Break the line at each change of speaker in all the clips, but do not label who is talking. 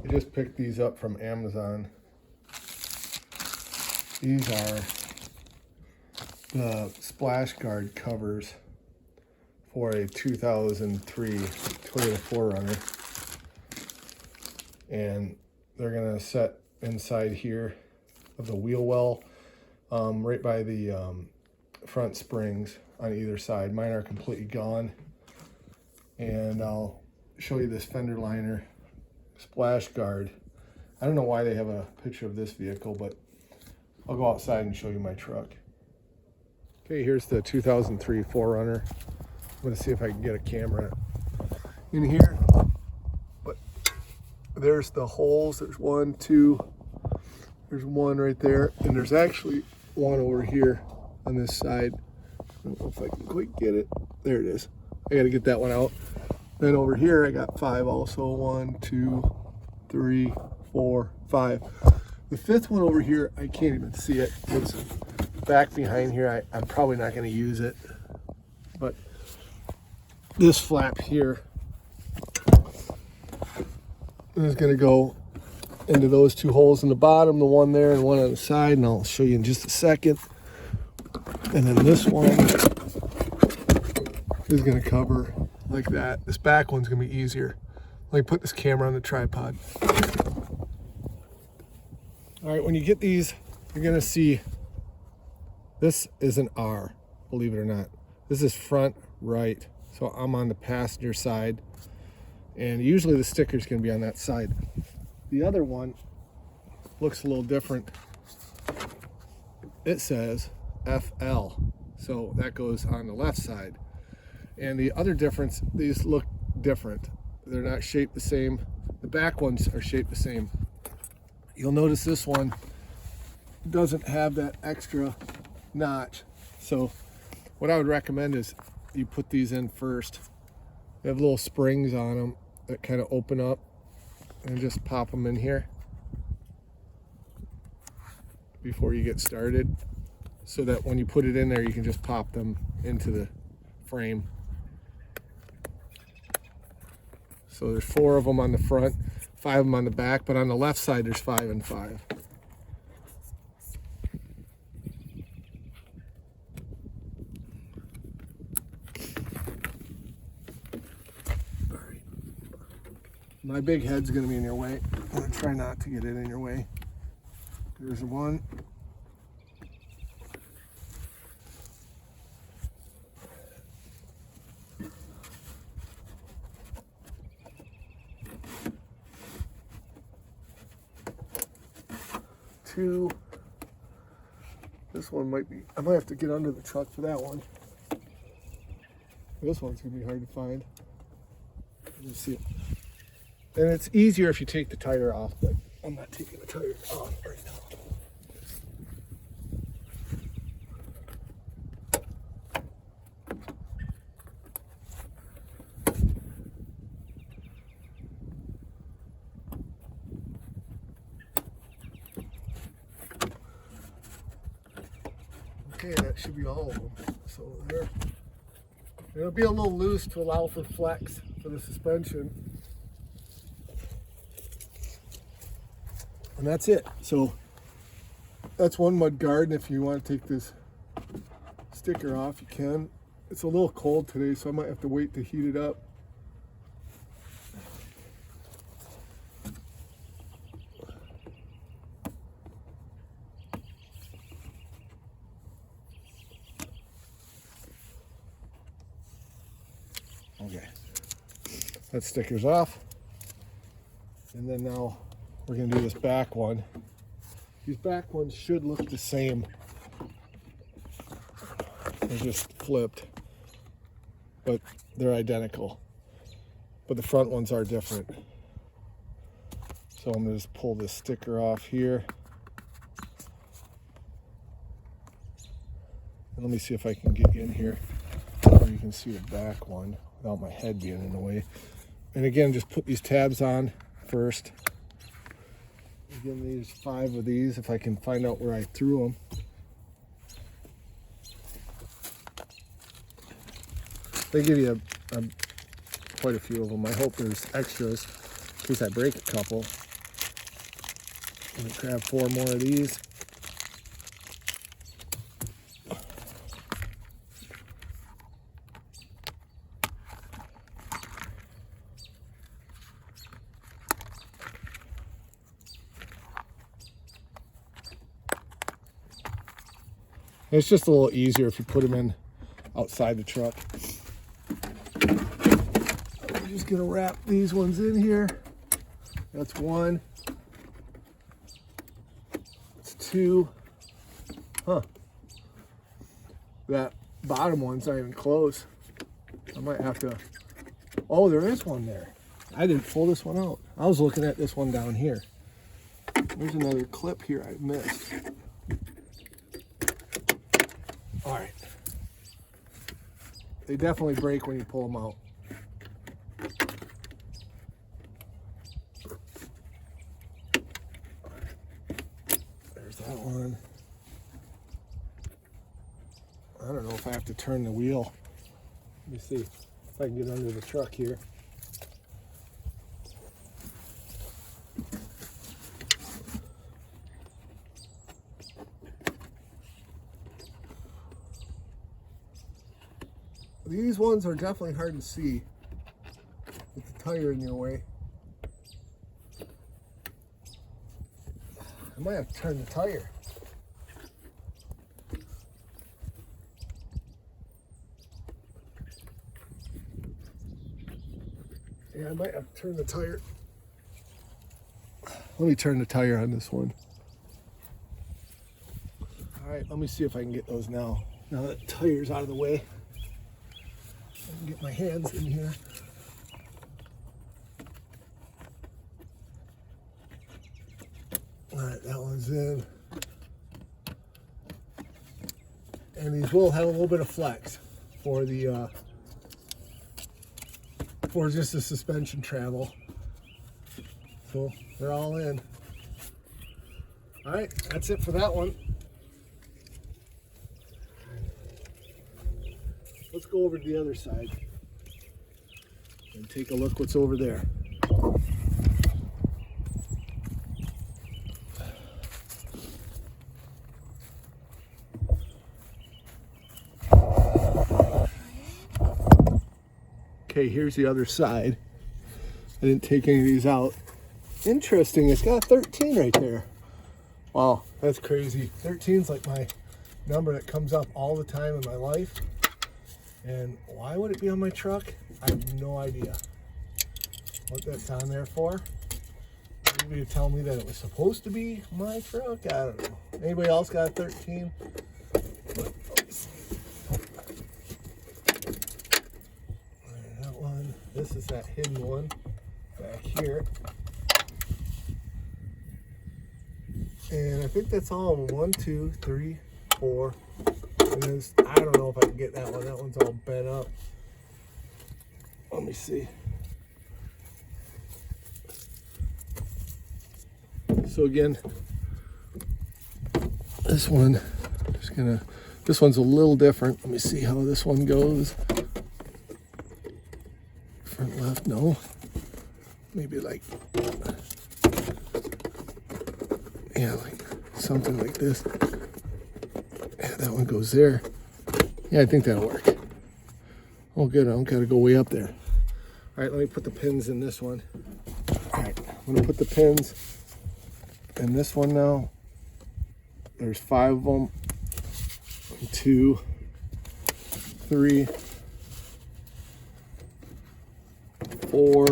I just picked these up from Amazon. These are the splash guard covers for a 2003 Toyota 4Runner. And they're gonna set inside here of the wheel well, right by the front springs on either side. Mine are completely gone. And I'll show you this fender liner splash guard. I don't know why they have a picture of this vehicle, but I'll go outside and show you my truck. Okay, here's the 2003 4Runner. I'm gonna see if I can get a camera in here. But there's the holes. There's one, two, there's one right there, and there's actually one over here on this side. I don't know if I can quite get it. There it is. I gotta get that one out. Then over here I got 5 also. 1, 2, 3, 4, 5. The 5th one over here, I can't even see it. It's back behind here. I'm probably not going to use it. But this flap here is going to go into those 2 holes in the bottom, the one there and one on the side, and I'll show you in just a second. And then this one is going to cover like that. This back one's going to be easier. Let me put this camera on the tripod. All right, when you get these, you're gonna see this is an R, believe it or not. This is front right, so I'm on the passenger side, and usually the sticker's gonna be on that side. The other one looks a little different. It says FL, so that goes on the left side. And the other difference, these look different. They're not shaped the same. The back ones are shaped the same. You'll notice this one doesn't have that extra notch. So what I would recommend is you put these in first. They have little springs on them that kind of open up, and just pop them in here before you get started, so that when you put it in there, you can just pop them into the frame. So there's 4 of them on the front, 5 of them on the back, but on the left side there's 5 and 5. All right. My big head's gonna be in your way. I'm gonna try not to get it in your way. There's one. Two. This one might be, I might have to get under the truck for that one. This one's gonna be hard to find. Let's see. And it's easier if you take the tire off, but I'm not taking the tire off right now. Okay, that should be all of them. So there. It'll be a little loose to allow for flex for the suspension. And that's it. So that's one mud guard, and if you want to take this sticker off, you can. It's a little cold today, so I might have to wait to heat it up. Okay, that sticker's off. And then now we're gonna do this back one. These back ones should look the same. They're just flipped, but they're identical. But the front ones are different. So I'm gonna just pull this sticker off here. And let me see if I can get in here so you can see the back one without my head being in the way. And again, just put these tabs on first. Again, there's 5 of these, if I can find out where I threw them. They give you quite a few of them. I hope there's extras in case I break a couple. I'm gonna grab 4 more of these. It's just a little easier if you put them in outside the truck. I'm just gonna wrap these ones in here. That's 1. That's 2. Huh. That bottom one's not even close. I might have to, oh, there is one there. I didn't pull this one out. I was looking at this one down here. There's another clip here I missed. All right. They definitely break when you pull them out. There's that one. I don't know if I have to turn the wheel. Let me see if I can get under the truck here. These ones are definitely hard to see with the tire in your way. I might have to turn the tire. Yeah, I might have to turn the tire. Let me turn the tire on this one. All right, let me see if I can get those now. Now that the tire's out of the way. I can get my hands in here. All right, that one's in. And these will have a little bit of flex for the for just the suspension travel. So they're all in. All right, that's it for that one. Let's go over to the other side and take a look what's over there. Okay, here's the other side. I didn't take any of these out. Interesting, it's got 13 right there. Wow, that's crazy. 13's like my number that comes up all the time in my life. And why would it be on my truck? I have no idea what that's on there for. Maybe to tell me that it was supposed to be my truck. I don't know. Anybody else got a 13? That one. This is that hidden one back here. And I think that's all of them. 1, 2, 3, 4. And then I don't know if I can get that one. That one's all bent up. Let me see. So again, this one, this one's a little different. Let me see how this one goes. Front left, no. Maybe like, yeah, like something like this. Yeah, that one goes there. Yeah, I think that'll work. Oh, good. I don't got to go way up there. All right, let me put the pins in this one. All right, I'm going to put the pins in this one now. There's 5 of them. 1, 2, 3, 4,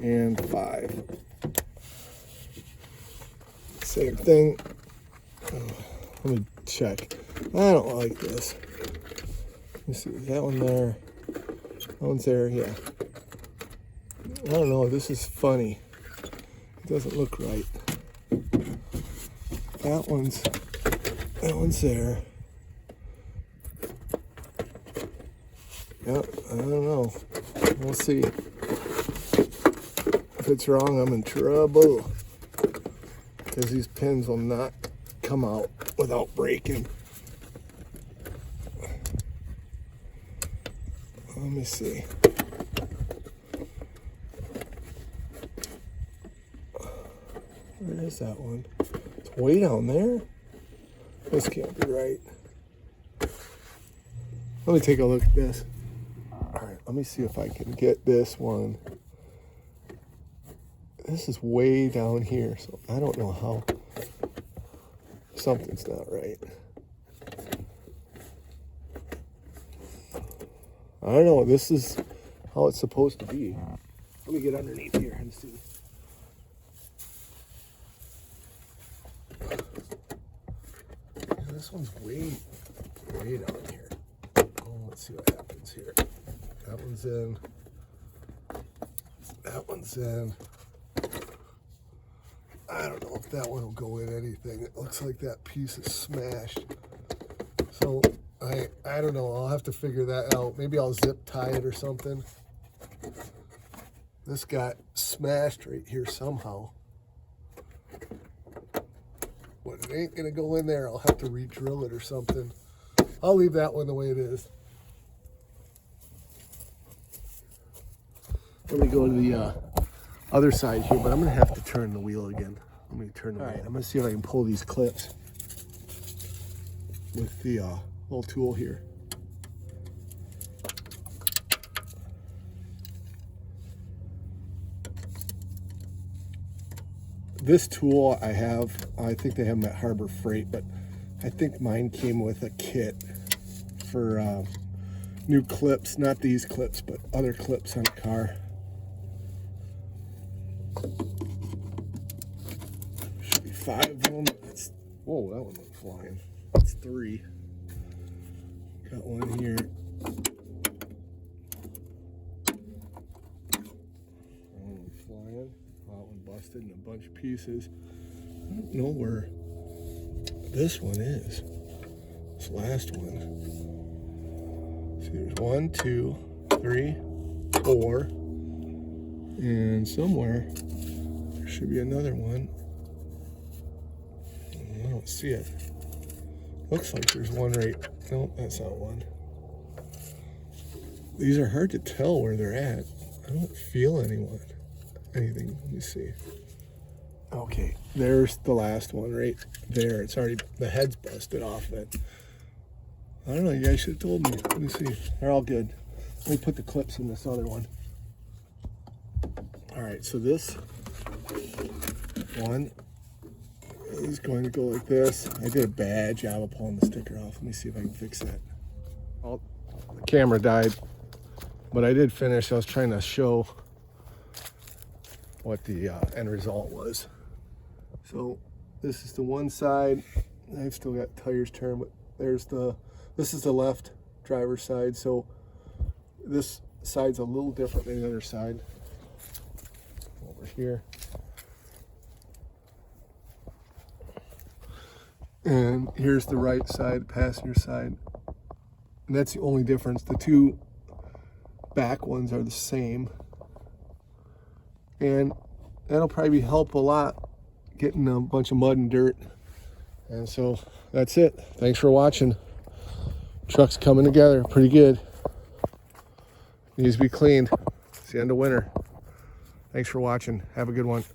and 5. Same thing. Let me check. I don't like this. Let me see. Is that one there? That one's there. Yeah. I don't know. This is funny. It doesn't look right. That one's there. Yep. I don't know. We'll see. If it's wrong, I'm in trouble. Because these pins will not come out without breaking. Let me see. Where is that one? It's way down there. This can't be right. Let me take a look at this. All right, let me see if I can get this one. This is way down here, so I don't know how. Something's not right. I don't know. This is how it's supposed to be. Let me get underneath here and see. Yeah, this one's way down here. Oh, let's see what happens here. That one's in. That one's in. I don't know if that one will go in anything. It looks like that piece is smashed. So I don't know. I'll have to figure that out. Maybe I'll zip tie it or something. This got smashed right here somehow. But it ain't gonna go in there. I'll have to re-drill it or something. I'll leave that one the way it is. Let me go to the other side here, but I'm gonna have to turn the wheel again. Let me turn the wheel. I'm gonna see if I can pull these clips with the little tool here. This tool I think they have them at Harbor Freight, but I think mine came with a kit for new clips, not these clips, but other clips on the car. Should be 5 of them. Whoa, that one went flying. That's 3. Got one here. That one went flying. That one busted in a bunch of pieces. I don't know where this one is. This last one. See, there's 1, 2, 3, 4. And somewhere there should be another one. I don't see it. Looks like there's one right. No, that's not one. These are hard to tell where they're at. I don't feel anything. Let me see. Okay, there's the last one right there. It's already, the head's busted off it. I don't know, you guys should have told me. Let me see. They're all good. Let me put the clips in this other one. All right, so this one is going to go like this. I did a bad job of pulling the sticker off. Let me see if I can fix that. Oh, the camera died, but I did finish. I was trying to show what the end result was. So this is the one side. I've still got tires turned, but this is the left driver's side. So this side's a little different than the other side. Over here. And here's the right side, passenger side. And that's the only difference. The two back ones are the same. And that'll probably help a lot getting a bunch of mud and dirt. And so that's it. Thanks for watching. Truck's coming together pretty good. Needs to be cleaned. It's the end of winter. Thanks for watching. Have a good one.